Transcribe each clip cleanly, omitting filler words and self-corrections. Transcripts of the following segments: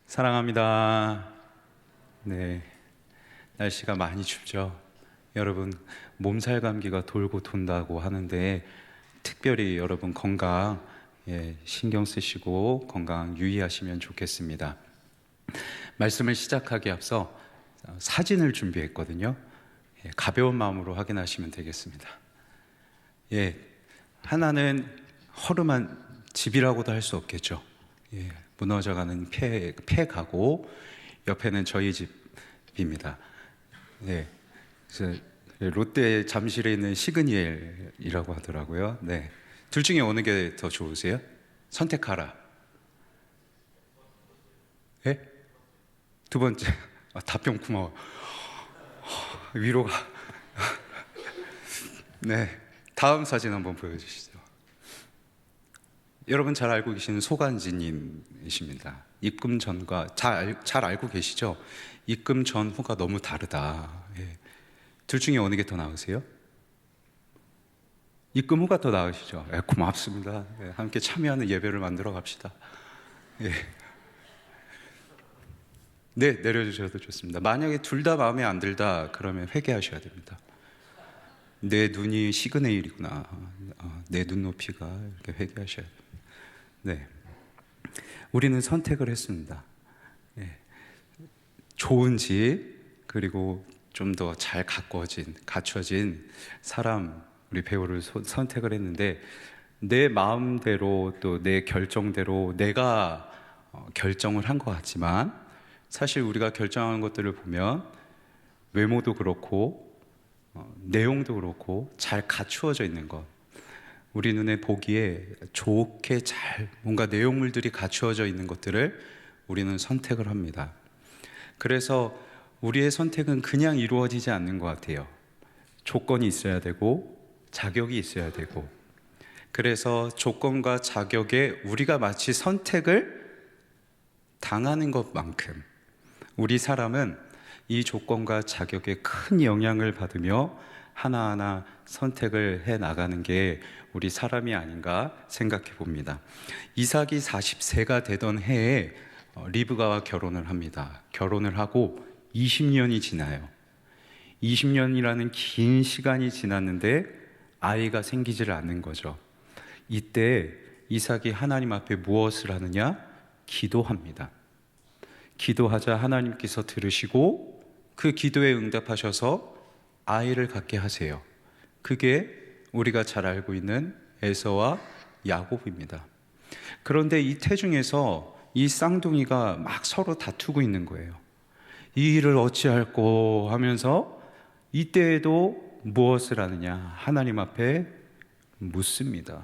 사랑합니다. 네, 날씨가 많이 춥죠. 여러분, 몸살 감기가 돌고 돈다고 하는데 특별히 여러분 건강 신경 쓰시고 건강 유의하시면 좋겠습니다. 말씀을 시작하기 앞서 사진을 준비했거든요. 가벼운 마음으로 확인하시면 되겠습니다. 하나는 허름한 집이라고도 할 수 없겠죠. 무너져가는 폐가고 옆에는 저희 집입니다. 그래서 롯데 잠실에 있는 시그니엘이라고 하더라고요. 둘 중에 어느 게 더 좋으세요? 선택하라. 두 번째. 답변 고마워. 위로가. 다음 사진 한번 보여주시죠. 여러분 잘 알고 계시는 소간지님이십니다. 입금 전과 잘 알고 계시죠? 입금 전 후가 너무 다르다. 둘 중에 어느 게 더 나으세요? 입금 후가 더 나으시죠? 고맙습니다. 함께 참여하는 예배를 만들어 갑시다. 내려주셔도 좋습니다. 만약에 둘 다 마음에 안 들다 그러면 회개하셔야 됩니다. 내 눈이 시그네일이구나. 내 눈높이가 이렇게 회개하셔야 됩니다. 우리는 선택을 했습니다. 좋은 집, 그리고 좀 더 잘 갖춰진 사람, 우리 배우를 선택을 했는데 내 마음대로 또 내 결정대로 내가 결정을 한 것 같지만 사실 우리가 결정한 것들을 보면 외모도 그렇고 내용도 그렇고 잘 갖추어져 있는 것, 우리 눈에 보기에 좋게 잘 뭔가 내용물들이 갖추어져 있는 것들을 우리는 선택을 합니다. 그래서 우리의 선택은 그냥 이루어지지 않는 것 같아요. 조건이 있어야 되고 자격이 있어야 되고, 그래서 조건과 자격에 우리가 마치 선택을 당하는 것만큼 우리 사람은 이 조건과 자격에 큰 영향을 받으며 하나하나 선택을 해 나가는 게 우리 사람이 아닌가 생각해 봅니다. 이삭이 40세가 되던 해에 리브가와 결혼을 합니다. 결혼을 하고 20년이 지나요. 20년이라는 긴 시간이 지났는데 아이가 생기질 않는 거죠. 이때 이삭이 하나님 앞에 무엇을 하느냐? 기도합니다. 기도하자 하나님께서 들으시고 그 기도에 응답하셔서 아이를 갖게 하세요. 그게 우리가 잘 알고 있는 에서와 야곱입니다. 그런데 이 태중에서 이 쌍둥이가 막 서로 다투고 있는 거예요. 이 일을 어찌할꼬 하면서 이때에도 무엇을 하느냐? 하나님 앞에 묻습니다.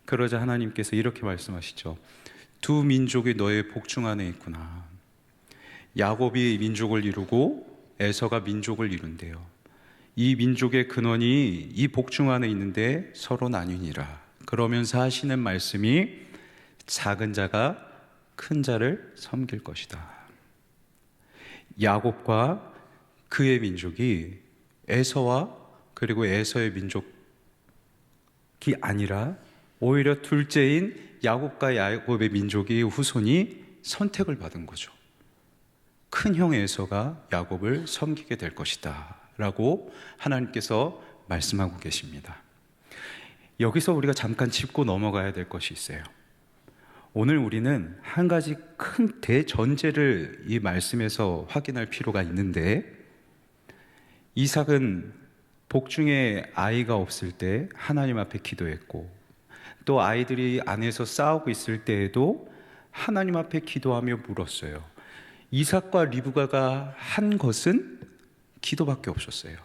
그러자 하나님께서 이렇게 말씀하시죠. 두 민족이 너의 복중 안에 있구나. 야곱이 민족을 이루고 에서가 민족을 이룬대요. 이 민족의 근원이 이 복중 안에 있는데 서로 나뉘니라. 그러면서 하시는 말씀이 작은 자가 큰 자를 섬길 것이다. 야곱과 그의 민족이 에서와 그리고 에서의 민족이 아니라 오히려 둘째인 야곱과 야곱의 민족의 후손이 선택을 받은 거죠. 큰 형 에서가 야곱을 섬기게 될 것이다 라고 하나님께서 말씀하고 계십니다. 여기서 우리가 잠깐 짚고 넘어가야 될 것이 있어요. 오늘 우리는 한 가지 큰 대전제를 이 말씀에서 확인할 필요가 있는데, 이삭은 복중에 아이가 없을 때 하나님 앞에 기도했고, 또 아이들이 안에서 싸우고 있을 때에도 하나님 앞에 기도하며 물었어요. 이삭과 리브가가 한 것은 기도밖에 없었어요.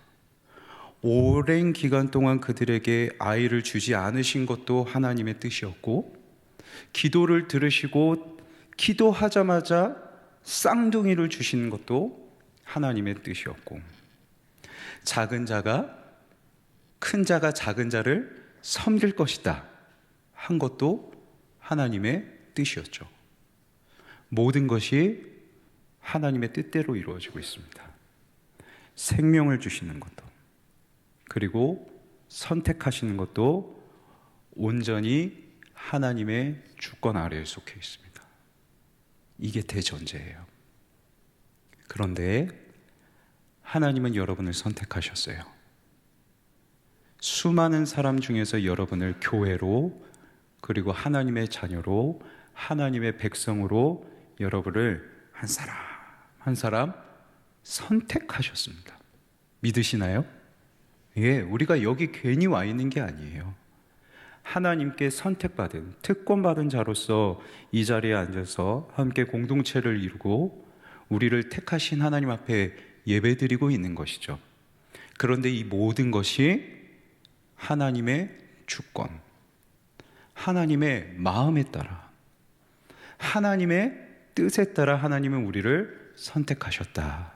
오랜 기간 동안 그들에게 아이를 주지 않으신 것도 하나님의 뜻이었고, 기도를 들으시고 기도하자마자 쌍둥이를 주시는 것도 하나님의 뜻이었고, 작은 자가 큰 자가 작은 자를 섬길 것이다 한 것도 하나님의 뜻이었죠. 모든 것이 하나님의 뜻대로 이루어지고 있습니다. 생명을 주시는 것도, 그리고 선택하시는 것도 온전히 하나님의 주권 아래에 속해 있습니다. 이게 대전제예요. 그런데 하나님은 여러분을 선택하셨어요. 수많은 사람 중에서 여러분을 교회로, 그리고 하나님의 자녀로, 하나님의 백성으로 여러분을 한 사람 한 사람 선택하셨습니다. 믿으시나요? 예, 우리가 여기 괜히 와 있는 게 아니에요. 하나님께 선택받은, 특권받은 자로서 이 자리에 앉아서 함께 공동체를 이루고 우리를 택하신 하나님 앞에 예배드리고 있는 것이죠. 그런데 이 모든 것이 하나님의 주권, 하나님의 마음에 따라, 하나님의 뜻에 따라 하나님은 우리를 선택하셨다.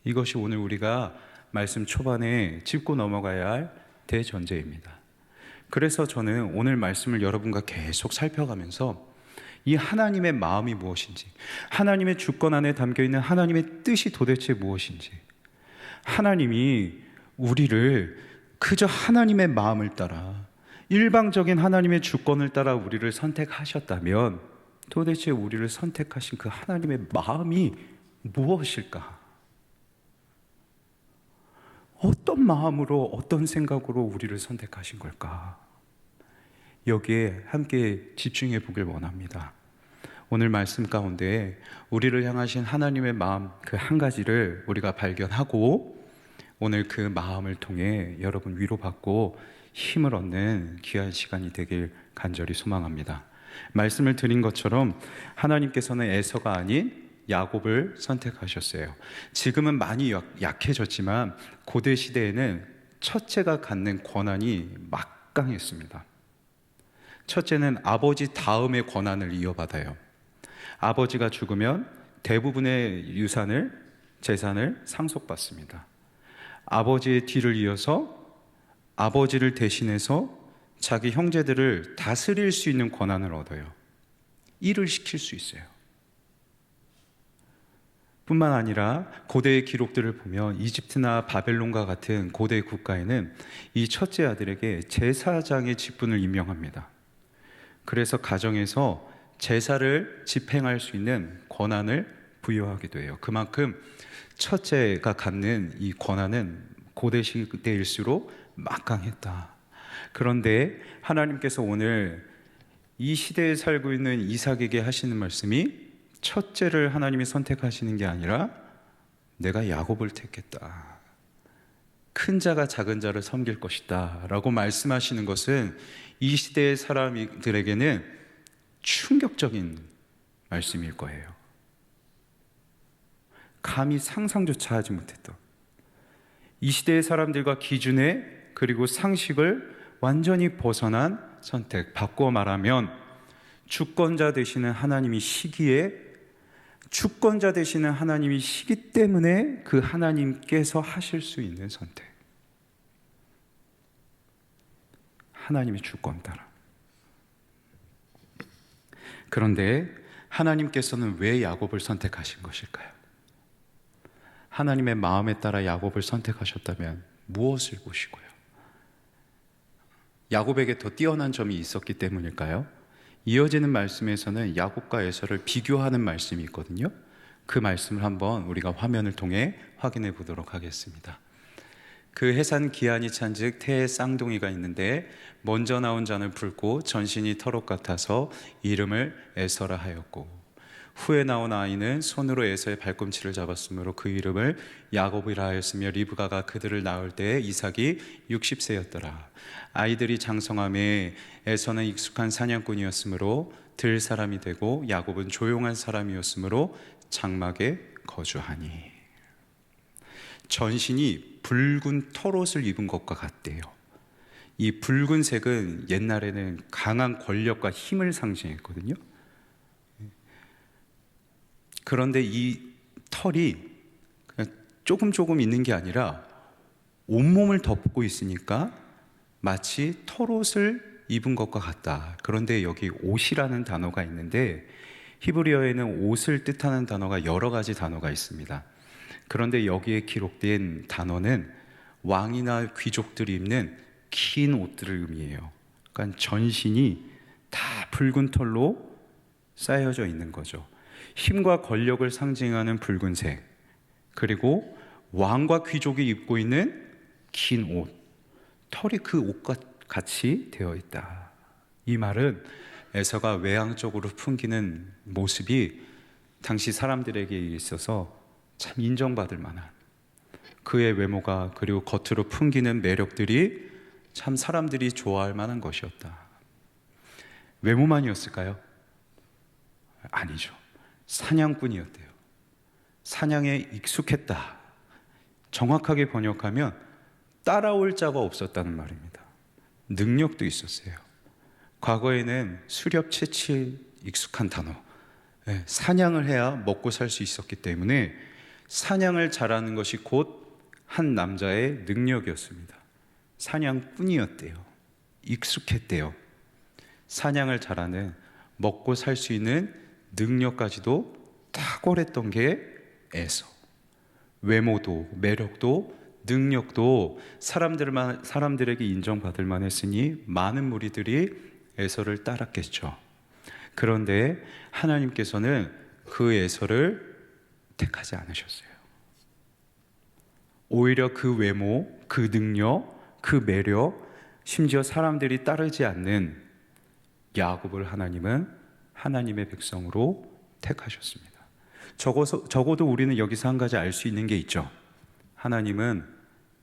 이것이 오늘 우리가 말씀 초반에 짚고 넘어가야 할 대전제입니다. 그래서 저는 오늘 말씀을 여러분과 계속 살펴가면서 이 하나님의 마음이 무엇인지, 하나님의 주권 안에 담겨있는 하나님의 뜻이 도대체 무엇인지, 하나님이 우리를 그저 하나님의 마음을 따라, 일방적인 하나님의 주권을 따라 우리를 선택하셨다면 도대체 우리를 선택하신 그 하나님의 마음이 무엇일까? 어떤 마음으로, 어떤 생각으로 우리를 선택하신 걸까? 여기에 함께 집중해 보길 원합니다. 오늘 말씀 가운데 우리를 향하신 하나님의 마음 그 한 가지를 우리가 발견하고 오늘 그 마음을 통해 여러분 위로받고 힘을 얻는 귀한 시간이 되길 간절히 소망합니다. 말씀을 드린 것처럼 하나님께서는 에서가 아닌 야곱을 선택하셨어요. 지금은 많이 약해졌지만 고대 시대에는 첫째가 갖는 권한이 막강했습니다. 첫째는 아버지 다음의 권한을 이어받아요. 아버지가 죽으면 대부분의 유산을, 재산을 상속받습니다. 아버지의 뒤를 이어서 아버지를 대신해서 자기 형제들을 다스릴 수 있는 권한을 얻어요. 일을 시킬 수 있어요. 뿐만 아니라 고대의 기록들을 보면 이집트나 바벨론과 같은 고대 국가에는 이 첫째 아들에게 제사장의 직분을 임명합니다. 그래서 가정에서 제사를 집행할 수 있는 권한을 부여하기도 해요. 그만큼 첫째가 갖는 이 권한은 고대 시대일수록 막강했다. 그런데 하나님께서 오늘 이 시대에 살고 있는 이삭에게 하시는 말씀이 첫째를 하나님이 선택하시는 게 아니라 내가 야곱을 택했다. 큰 자가 작은 자를 섬길 것이다 라고 말씀하시는 것은 이 시대의 사람들에게는 충격적인 말씀일 거예요. 감히 상상조차 하지 못했던 이 시대의 사람들과 기준에 그리고 상식을 완전히 벗어난 선택, 바꿔 말하면 주권자 되시는 하나님이 시기에 주권자 되시는 하나님이 시기 때문에 그 하나님께서 하실 수 있는 선택, 하나님의 주권 따라. 그런데 하나님께서는 왜 야곱을 선택하신 것일까요? 하나님의 마음에 따라 야곱을 선택하셨다면 무엇을 보시고요? 야곱에게 더 뛰어난 점이 있었기 때문일까요? 이어지는 말씀에서는 야곱과 에서를 비교하는 말씀이 있거든요. 그 말씀을 한번 우리가 화면을 통해 확인해 보도록 하겠습니다. 그 해산 기한이 찬즉 태의 쌍둥이가 있는데 먼저 나온 자는 붉고 전신이 털옷 같아서 이름을 에서라 하였고 후에 나온 아이는 손으로 에서의 발꿈치를 잡았으므로 그 이름을 야곱이라 하였으며 리브가가 그들을 낳을 때에 이삭이 60세였더라. 아이들이 장성함에 에서는 익숙한 사냥꾼이었으므로 들 사람이 되고 야곱은 조용한 사람이었으므로 장막에 거주하니. 전신이 붉은 털옷을 입은 것과 같대요. 이 붉은색은 옛날에는 강한 권력과 힘을 상징했거든요. 그런데 이 털이 그냥 조금 있는 게 아니라 온몸을 덮고 있으니까 마치 털옷을 입은 것과 같다. 그런데 여기 옷이라는 단어가 있는데 히브리어에는 옷을 뜻하는 단어가 여러 가지 단어가 있습니다. 그런데 여기에 기록된 단어는 왕이나 귀족들이 입는 긴 옷들을 의미해요. 그러니까 전신이 다 붉은 털로 쌓여져 있는 거죠. 힘과 권력을 상징하는 붉은색, 그리고 왕과 귀족이 입고 있는 긴 옷, 털이 그 옷과 같이 되어 있다. 이 말은 에서가 외향적으로 풍기는 모습이 당시 사람들에게 있어서 참 인정받을 만한, 그의 외모가 그리고 겉으로 풍기는 매력들이 참 사람들이 좋아할 만한 것이었다. 외모만이었을까요? 아니죠. 사냥꾼이었대요. 사냥에 익숙했다. 정확하게 번역하면 따라올 자가 없었다는 말입니다. 능력도 있었어요. 과거에는 수렵 채취에 익숙한 단어, 사냥을 해야 먹고 살 수 있었기 때문에 사냥을 잘하는 것이 곧 한 남자의 능력이었습니다. 사냥꾼이었대요. 익숙했대요. 사냥을 잘하는, 먹고 살 수 있는 능력까지도 탁월했던 게 에서. 외모도 매력도 능력도 사람들에게 인정받을 만했으니 많은 무리들이 에서를 따랐겠죠. 그런데 하나님께서는 그 에서를 택하지 않으셨어요. 오히려 그 외모, 그 능력, 그 매력, 심지어 사람들이 따르지 않는 야곱을 하나님은 하나님의 백성으로 택하셨습니다. 적어도 우리는 여기서 한 가지 알 수 있는 게 있죠. 하나님은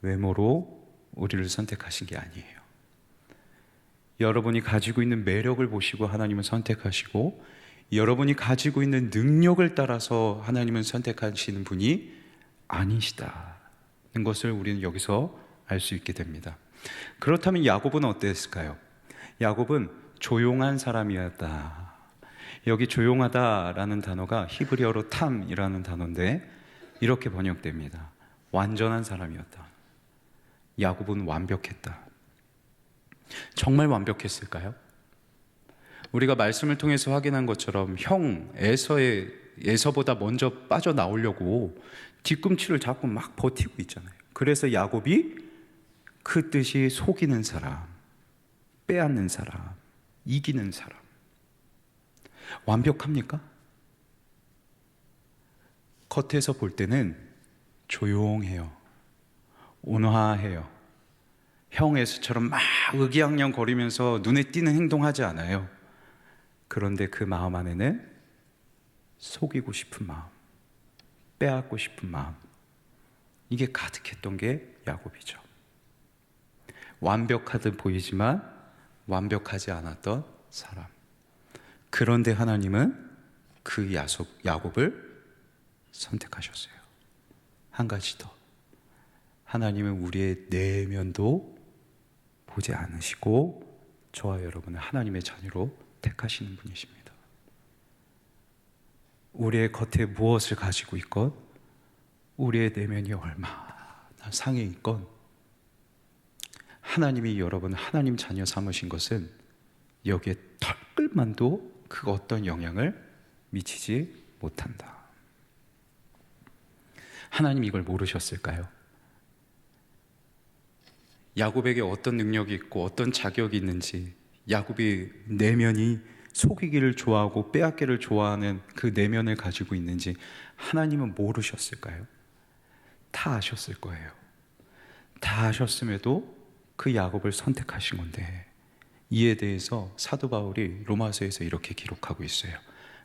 외모로 우리를 선택하신 게 아니에요. 여러분이 가지고 있는 매력을 보시고 하나님은 선택하시고, 여러분이 가지고 있는 능력을 따라서 하나님은 선택하시는 분이 아니시다는 것을 우리는 여기서 알 수 있게 됩니다. 그렇다면 야곱은 어땠을까요? 야곱은 조용한 사람이었다. 여기 조용하다라는 단어가 히브리어로 탐이라는 단어인데 이렇게 번역됩니다. 완전한 사람이었다. 야곱은 완벽했다. 정말 완벽했을까요? 우리가 말씀을 통해서 확인한 것처럼 형 에서보다 먼저 빠져나오려고 뒤꿈치를 잡고 막 버티고 있잖아요. 그래서 야곱이 그 뜻이 속이는 사람, 빼앗는 사람, 이기는 사람. 완벽합니까? 겉에서 볼 때는 조용해요. 온화해요. 형 에서처럼 막 의기양양 거리면서 눈에 띄는 행동하지 않아요. 그런데 그 마음 안에는 속이고 싶은 마음, 빼앗고 싶은 마음, 이게 가득했던 게 야곱이죠. 완벽하듯 보이지만 완벽하지 않았던 사람. 그런데 하나님은 그 야곱을 선택하셨어요. 한 가지 더. 하나님은 우리의 내면도 보지 않으시고 저와 여러분을 하나님의 자녀로 택하시는 분이십니다. 우리의 겉에 무엇을 가지고 있건, 우리의 내면이 얼마나 상해 있건, 하나님이 여러분을 하나님 자녀 삼으신 것은 여기에 털끝만도 그 어떤 영향을 미치지 못한다. 하나님 이걸 모르셨을까요? 야곱에게 어떤 능력이 있고 어떤 자격이 있는지, 야곱이 내면이 속이기를 좋아하고 빼앗기를 좋아하는 그 내면을 가지고 있는지 하나님은 모르셨을까요? 다 아셨을 거예요. 다 아셨음에도 그 야곱을 선택하신 건데, 이에 대해서 사도 바울이 로마서에서 이렇게 기록하고 있어요.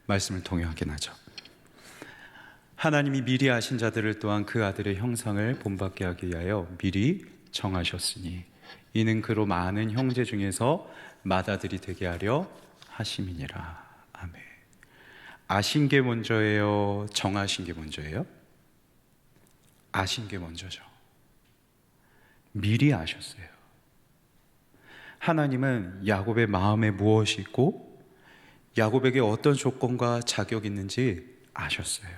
말씀을 통해 확인하죠. 하나님이 미리 아신 자들을 또한 그 아들의 형상을 본받게 하기 위하여 미리 정하셨으니 이는 그로 많은 형제 중에서 맏아들이 되게 하려 하심이니라. 아멘. 아신 게 먼저예요? 정하신 게 먼저예요? 아신 게 먼저죠. 미리 아셨어요. 하나님은 야곱의 마음에 무엇이 있고 야곱에게 어떤 조건과 자격이 있는지 아셨어요.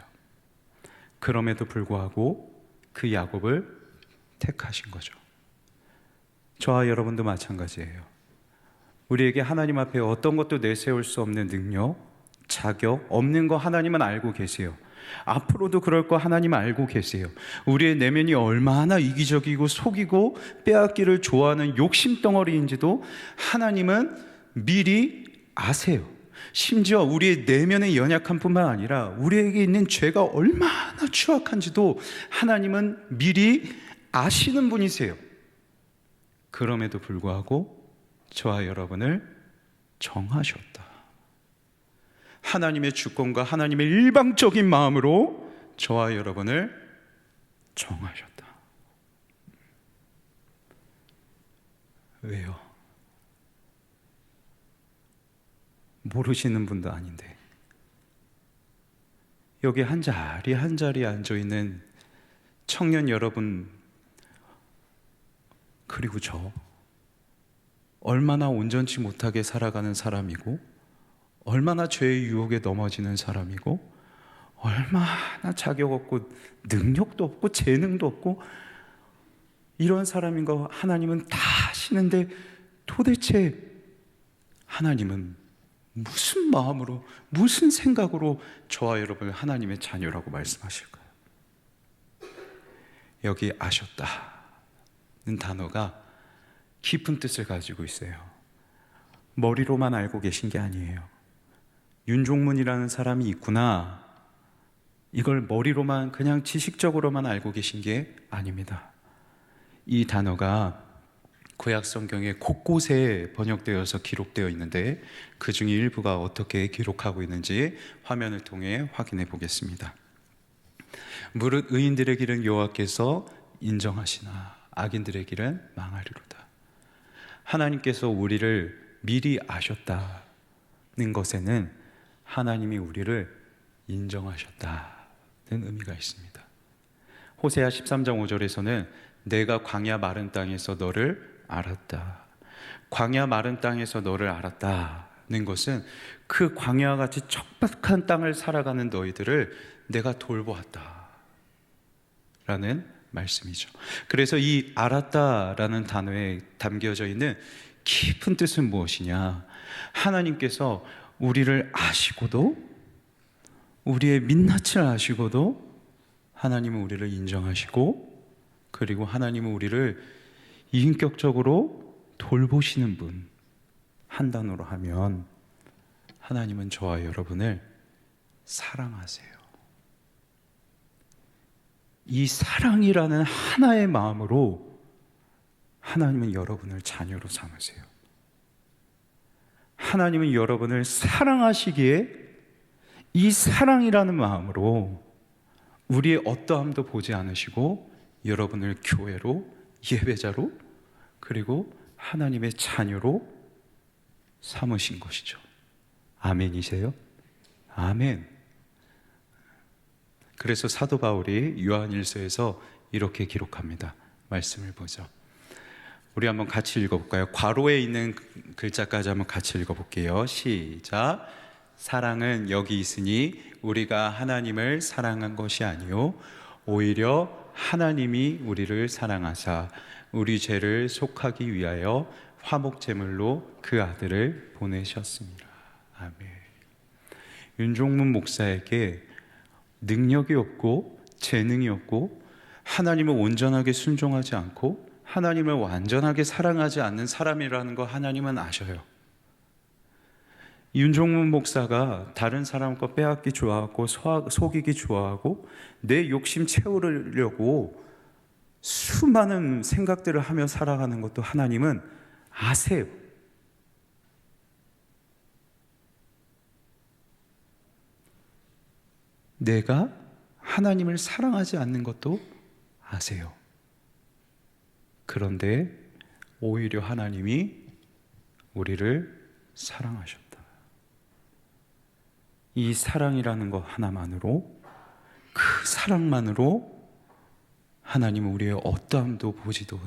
그럼에도 불구하고 그 야곱을 택하신 거죠. 저와 여러분도 마찬가지예요. 우리에게 하나님 앞에 어떤 것도 내세울 수 없는 능력, 자격 없는 거 하나님은 알고 계세요. 앞으로도 그럴 거 하나님은 알고 계세요. 우리의 내면이 얼마나 이기적이고 속이고 빼앗기를 좋아하는 욕심 덩어리인지도 하나님은 미리 아세요. 심지어 우리의 내면의 연약함뿐만 아니라 우리에게 있는 죄가 얼마나 추악한지도 하나님은 미리 아시는 분이세요. 그럼에도 불구하고 저와 여러분을 정하셨다. 하나님의 주권과 하나님의 일방적인 마음으로 저와 여러분을 정하셨다. 왜요? 모르시는 분도 아닌데. 여기 한 자리에 앉아있는 청년 여러분, 그리고 저 얼마나 온전치 못하게 살아가는 사람이고, 얼마나 죄의 유혹에 넘어지는 사람이고, 얼마나 자격 없고 능력도 없고 재능도 없고 이런 사람인 거 하나님은 다 아시는데, 도대체 하나님은 무슨 마음으로, 무슨 생각으로 저와 여러분을 하나님의 자녀라고 말씀하실까요? 여기 아셨다는 단어가 깊은 뜻을 가지고 있어요. 머리로만 알고 계신 게 아니에요. 윤종문이라는 사람이 있구나, 이걸 머리로만 그냥 지식적으로만 알고 계신 게 아닙니다. 이 단어가 구약 성경에 곳곳에 번역되어서 기록되어 있는데 그 중에 일부가 어떻게 기록하고 있는지 화면을 통해 확인해 보겠습니다. 무릇 의인들의 길은 여호와께서 인정하시나 악인들의 길은 망하리로다. 하나님께서 우리를 미리 아셨다는 것에는 하나님이 우리를 인정하셨다는 의미가 있습니다. 호세아 13장 5절에서는 내가 광야 마른 땅에서 너를 알았다. 광야 마른 땅에서 너를 알았다는 것은 그 광야와 같이 척박한 땅을 살아가는 너희들을 내가 돌보았다 라는 말씀이죠. 그래서 이 알았다라는 단어에 담겨져 있는 깊은 뜻은 무엇이냐? 하나님께서 우리를 아시고도, 우리의 민낯을 아시고도 하나님은 우리를 인정하시고, 그리고 하나님은 우리를 인격적으로 돌보시는 분. 한 단어로 하면 하나님은 저와 여러분을 사랑하세요. 이 사랑이라는 하나의 마음으로 하나님은 여러분을 자녀로 삼으세요. 하나님은 여러분을 사랑하시기에 이 사랑이라는 마음으로 우리의 어떠함도 보지 않으시고 여러분을 교회로, 예배자로, 그리고 하나님의 자녀로 삼으신 것이죠. 아멘이세요? 아멘. 그래서 사도 바울이 요한일서에서 이렇게 기록합니다. 말씀을 보죠. 우리 한번 같이 읽어볼까요? 괄호에 있는 글자까지 한번 같이 읽어볼게요. 시작. 사랑은 여기 있으니 우리가 하나님을 사랑한 것이 아니요 오히려 하나님이 우리를 사랑하사 우리 죄를 속하기 위하여 화목제물로 그 아들을 보내셨습니다. 아멘. 윤종문 목사에게 능력이 없고 재능이 없고 하나님을 온전하게 순종하지 않고 하나님을 완전하게 사랑하지 않는 사람이라는 거 하나님은 아셔요. 윤종문 목사가 다른 사람 거 빼앗기 좋아하고 속이기 좋아하고 내 욕심 채우려고 수많은 생각들을 하며 살아가는 것도 하나님은 아세요. 내가 하나님을 사랑하지 않는 것도 아세요. 그런데 오히려 하나님이 우리를 사랑하셨다. 이 사랑이라는 것 하나만으로, 그 사랑만으로 하나님은 우리의 어떠함도 보지도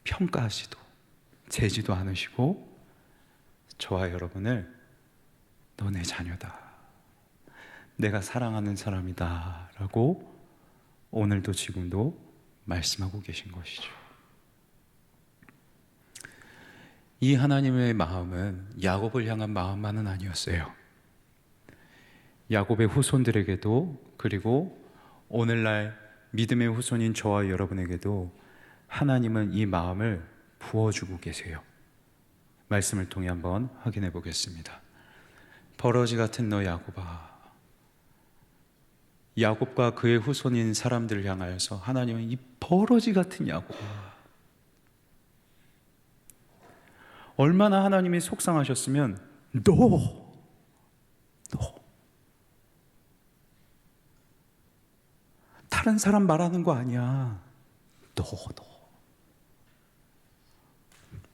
평가하지도 재지도 않으시고 저와 여러분을 너 내 자녀다, 내가 사랑하는 사람이다 라고 오늘도 지금도 말씀하고 계신 것이죠. 이 하나님의 마음은 야곱을 향한 마음만은 아니었어요. 야곱의 후손들에게도, 그리고 오늘날 믿음의 후손인 저와 여러분에게도 하나님은 이 마음을 부어주고 계세요. 말씀을 통해 한번 확인해 보겠습니다. 버러지 같은 너 야곱아. 야곱과 그의 후손인 사람들을 향하여서 하나님은 이 버러지 같은 야곱아. 얼마나 하나님이 속상하셨으면 너 다른 사람 말하는 거 아니야. 너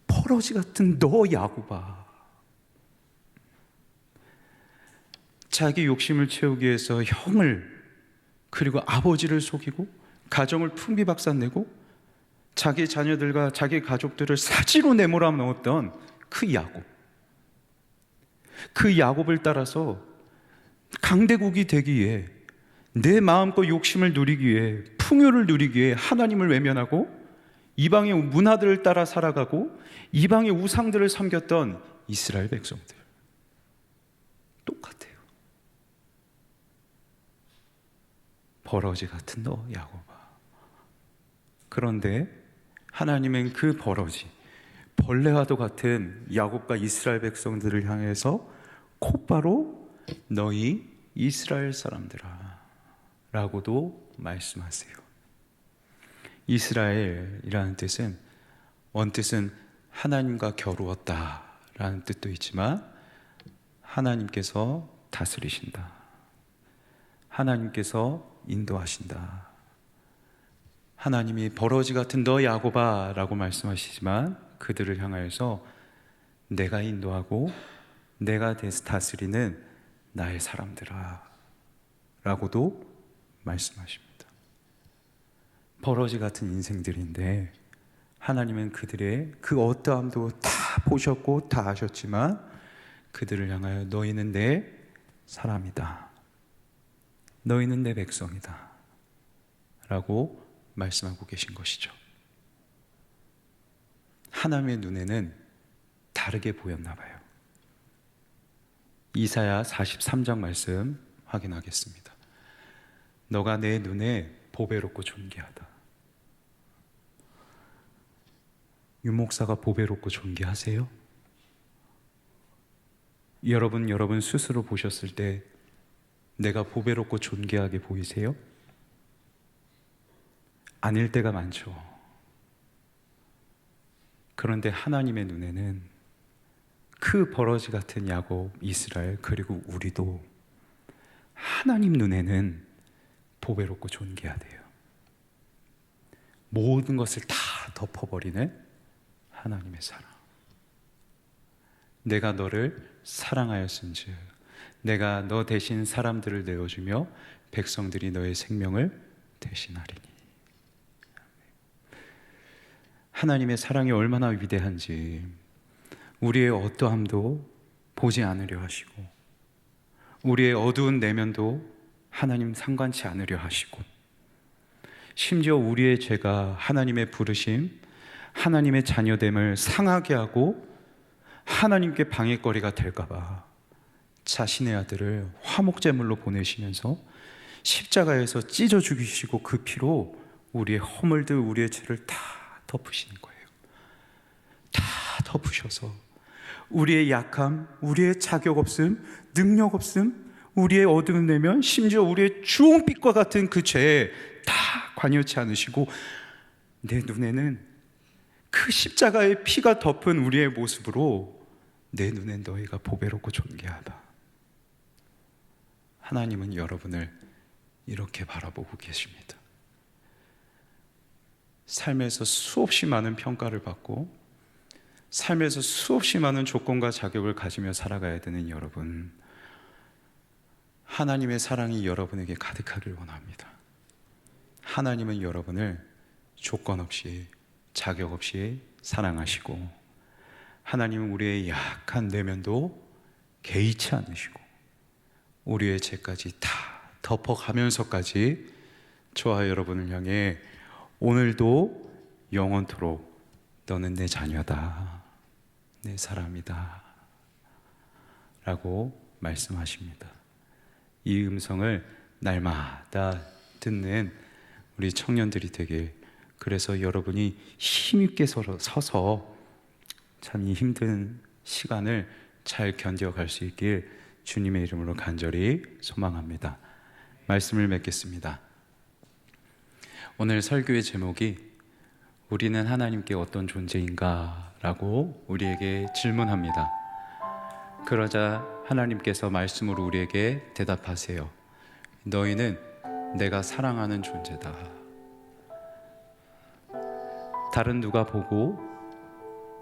버러지 같은 너 야곱아. 자기 욕심을 채우기 위해서 형을 그리고 아버지를 속이고 가정을 풍비박산내고 자기 자녀들과 자기 가족들을 사지로 내몰아 넣었던 그 야곱. 그 야곱을 따라서 강대국이 되기 위해 내 마음껏 욕심을 누리기 위해 풍요를 누리기 위해 하나님을 외면하고 이방의 문화들을 따라 살아가고 이방의 우상들을 섬겼던 이스라엘 백성들 똑같아요. 버러지 같은 너 야곱아. 그런데 하나님은 그 버러지 벌레와도 같은 야곱과 이스라엘 백성들을 향해서 곧바로 너희 이스라엘 사람들아 라고도 말씀하세요. 이스라엘이라는 뜻은 원뜻은 하나님과 겨루었다 라는 뜻도 있지만 하나님께서 다스리신다, 하나님께서 인도하신다. 하나님이 버러지 같은 너 야곱아 라고 말씀하시지만 그들을 향하여서 내가 인도하고 내가 다스리는 나의 사람들아 라고도 말씀하십니다. 버러지 같은 인생들인데 하나님은 그들의 그 어떠함도 다 보셨고 다 아셨지만 그들을 향하여 너희는 내 사람이다, 너희는 내 백성이다 라고 말씀하고 계신 것이죠. 하나님의 눈에는 다르게 보였나 봐요. 이사야 43장 말씀 확인하겠습니다. 너가 내 눈에 보배롭고 존귀하다. 유목사가 보배롭고 존귀하세요? 여러분 스스로 보셨을 때 내가 보배롭고 존귀하게 보이세요? 아닐 때가 많죠. 그런데 하나님의 눈에는 그 버러지 같은 야곱, 이스라엘, 그리고 우리도 하나님 눈에는 보배롭고 존귀하대요. 모든 것을 다 덮어버리는 하나님의 사랑. 내가 너를 사랑하였은즉 내가 너 대신 사람들을 내어주며 백성들이 너의 생명을 대신하리니. 하나님의 사랑이 얼마나 위대한지 우리의 어떠함도 보지 않으려 하시고 우리의 어두운 내면도 하나님 상관치 않으려 하시고 심지어 우리의 죄가 하나님의 부르심, 하나님의 자녀됨을 상하게 하고 하나님께 방해거리가 될까봐 자신의 아들을 화목제물로 보내시면서 십자가에서 찢어 죽이시고 그 피로 우리의 허물들, 우리의 죄를 다 덮으시는 거예요. 다 덮으셔서 우리의 약함, 우리의 자격 없음, 능력 없음, 우리의 어두운 내면, 심지어 우리의 주홍빛과 같은 그 죄에 다 관여치 않으시고 내 눈에는 그 십자가의 피가 덮은 우리의 모습으로 내 눈엔 너희가 보배롭고 존귀하다. 하나님은 여러분을 이렇게 바라보고 계십니다. 삶에서 수없이 많은 평가를 받고 삶에서 수없이 많은 조건과 자격을 가지며 살아가야 되는 여러분, 하나님의 사랑이 여러분에게 가득하길 원합니다. 하나님은 여러분을 조건 없이 자격 없이 사랑하시고 하나님은 우리의 약한 내면도 개의치 않으시고 우리의 죄까지 다 덮어가면서까지 저와 여러분을 향해 오늘도 영원토록 너는 내 자녀다, 내 사람이다 라고 말씀하십니다. 이 음성을 날마다 듣는 우리 청년들이 되길, 그래서 여러분이 힘있게 서서 참 이 힘든 시간을 잘 견뎌갈 수 있길 주님의 이름으로 간절히 소망합니다. 말씀을 맺겠습니다. 오늘 설교의 제목이 우리는 하나님께 어떤 존재인가? 라고 우리에게 질문합니다. 그러자 하나님께서 말씀으로 우리에게 대답하세요. 너희는 내가 사랑하는 존재다. 다른 누가 보고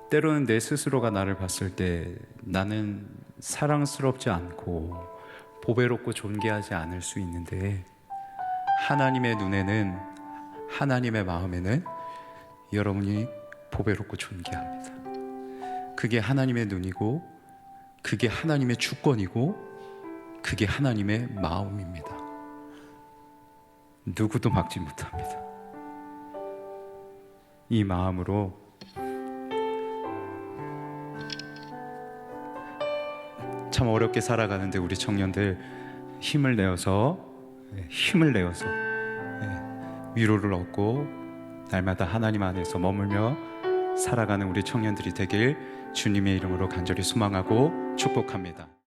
때로는 내 스스로가 나를 봤을 때 나는 사랑스럽지 않고 보배롭고 존귀하지 않을 수 있는데 하나님의 눈에는, 하나님의 마음에는 여러분이 보배롭고 존귀합니다. 그게 하나님의 눈이고, 그게 하나님의 주권이고, 그게 하나님의 마음입니다. 누구도 막지 못합니다. 이 마음으로 참 어렵게 살아가는데 우리 청년들 힘을 내어서 위로를 얻고 날마다 하나님 안에서 머물며 살아가는 우리 청년들이 되길 주님의 이름으로 간절히 소망하고 축복합니다.